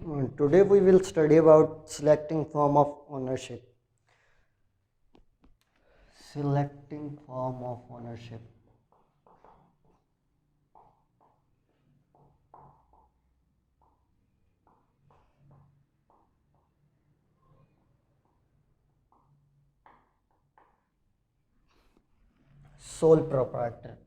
Today we will study about selecting form of ownership. Selecting form of ownership. Sole proprietor.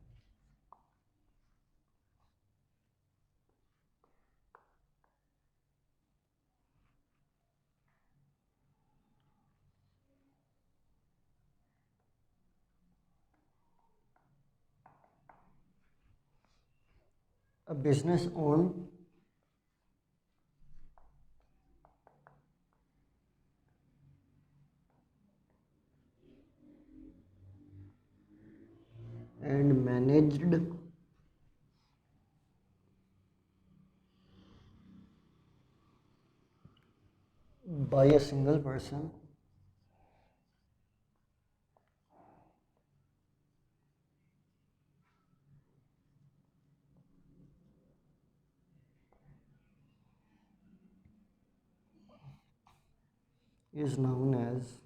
A business owned and managed by a single person is known as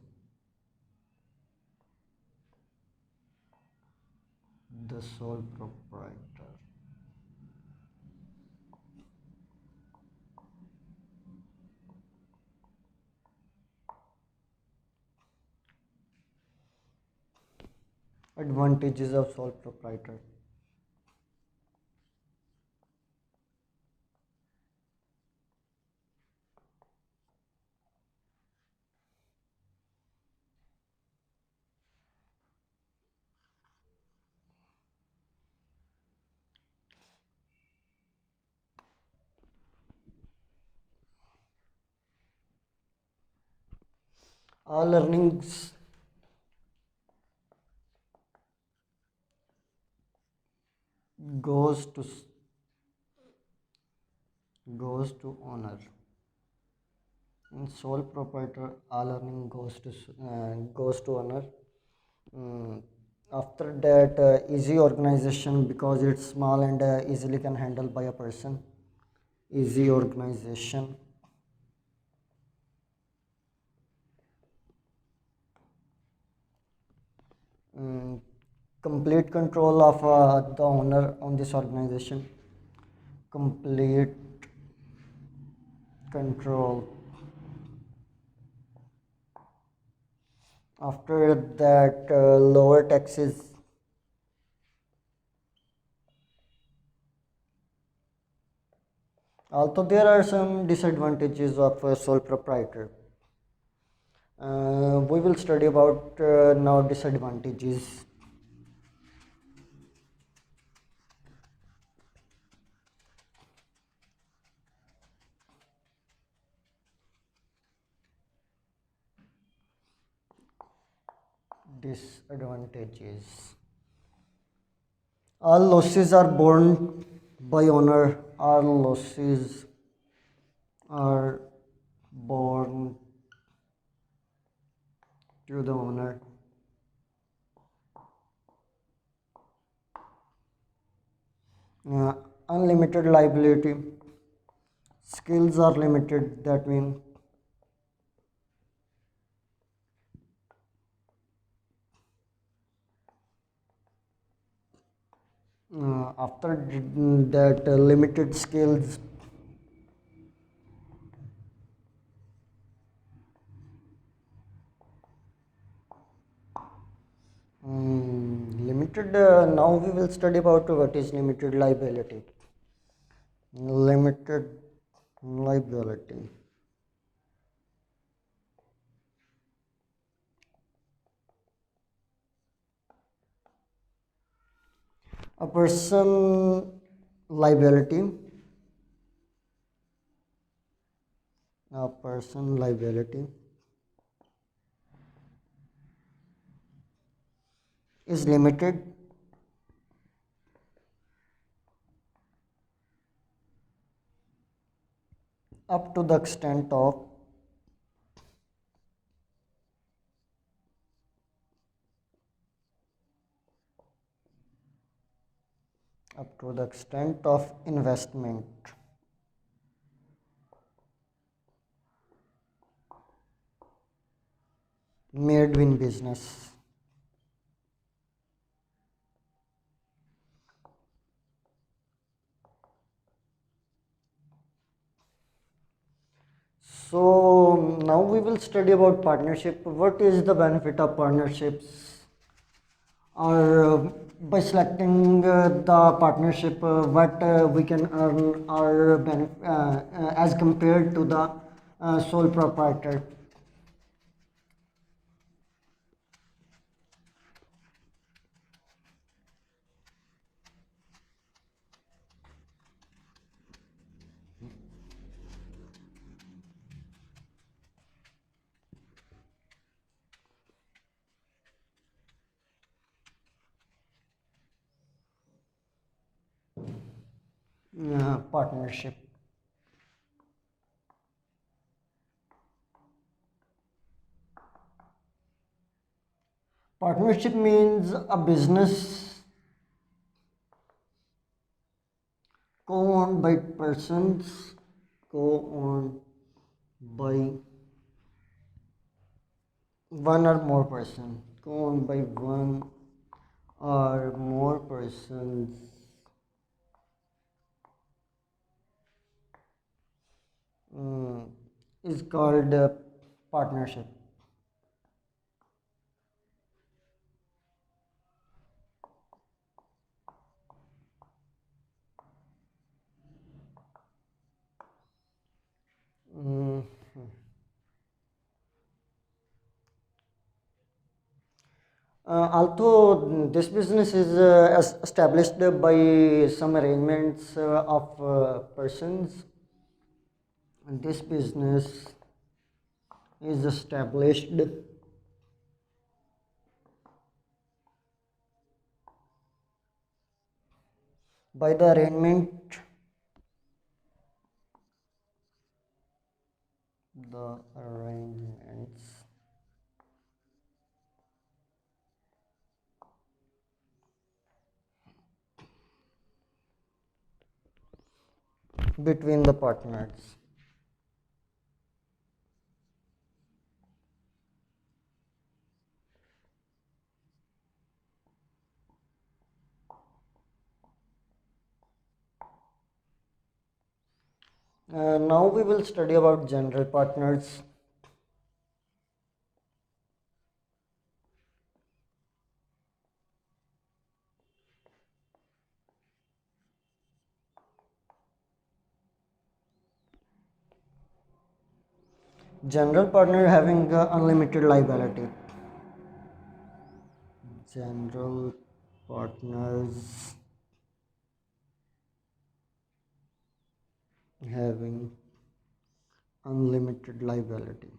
the sole proprietor. Advantages of sole proprietor. All earnings goes to owner. In sole proprietor, all earning goes to owner. Mm, After that, easy organization because it's small and easily can handle by a person. Easy organization. Mm, Complete control of the owner on this organization. Complete control. After that, lower taxes. Although there are some disadvantages of a sole proprietor. We will study about now disadvantages. Disadvantages. All losses are borne by owner. All losses are borne to the owner. Uh, Unlimited liability. Skills are limited. That means after that limited skills. Limited. Now we will study about what is limited liability. Limited liability. A person liability. A person liability is limited up to the extent of investment. made in business. So now we will study about partnership. What is the benefit of partnerships? Or by selecting the partnership, what we can earn our as compared to the sole proprietor. Partnership. Partnership means a business co-owned by persons, co-owned by one or more person, co-owned by one or more persons, mm, is called partnership. Mm. Although this business is established by some arrangements of persons, this business is established by the arrangements between the partners. Now we will study about general partners. General partner having unlimited liability. General partners having unlimited liability.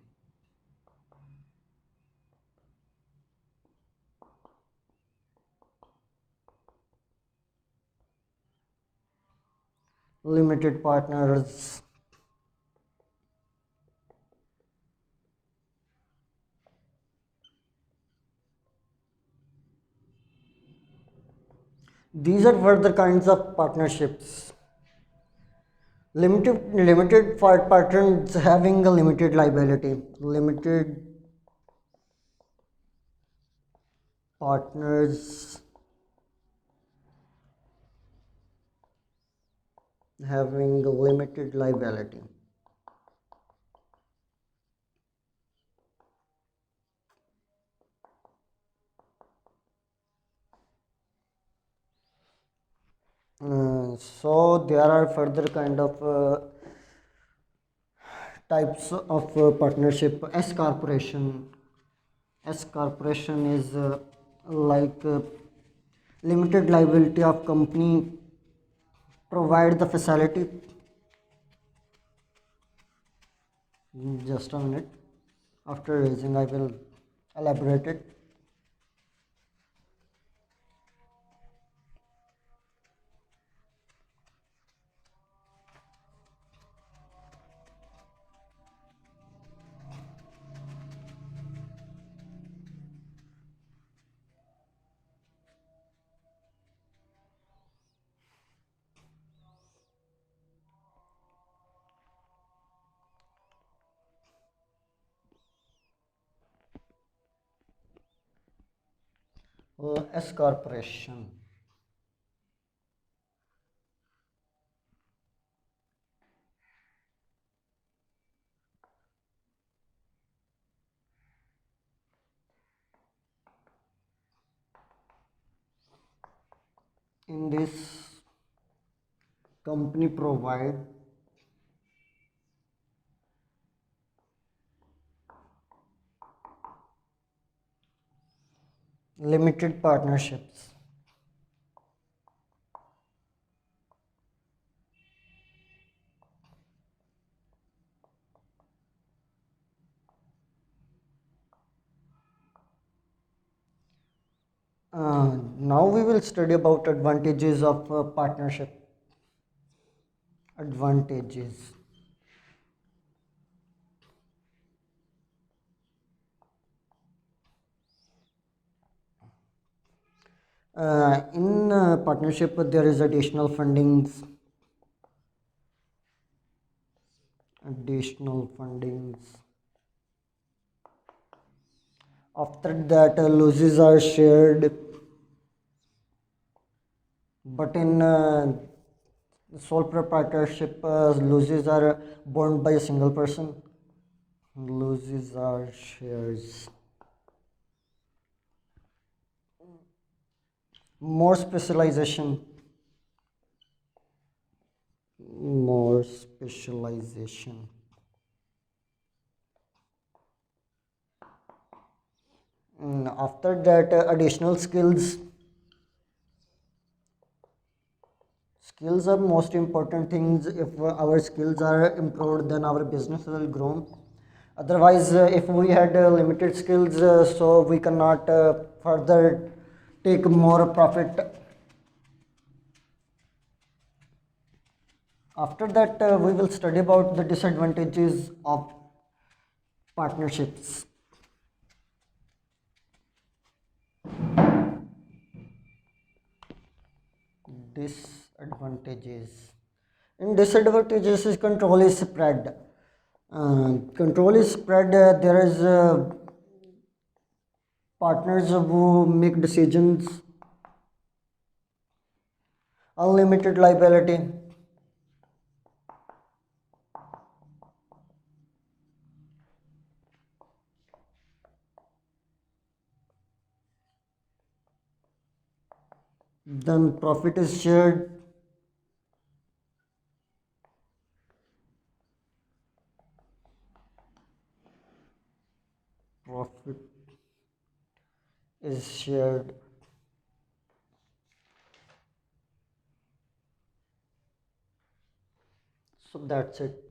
Limited partners these are further kinds of partnerships. Limited partners having a limited liability. Limited partners having a limited liability. So there are further kind of types of partnership. S corporation. S corporation is like limited liability of company provide the facility. Just a minute. After raising, I will elaborate it. S corporation. In this company provide limited partnerships. Now we will study about advantages of partnership. Advantages. In partnership, there is additional fundings. Additional fundings. After that, losses are shared. But in sole proprietorship, losses are borne by a single person. Losses are shares. More specialization. More specialization. After that, additional skills. Skills are most important things. If our skills are improved, then our business will grow. Otherwise, if we had limited skills, so we cannot further take more profit. After that, we will study about the disadvantages of partnerships. Disadvantages. In disadvantages, is control is spread. Control is spread. There is partners who make decisions. Unlimited liability. Then profit is shared. Profit is shared. So that's it.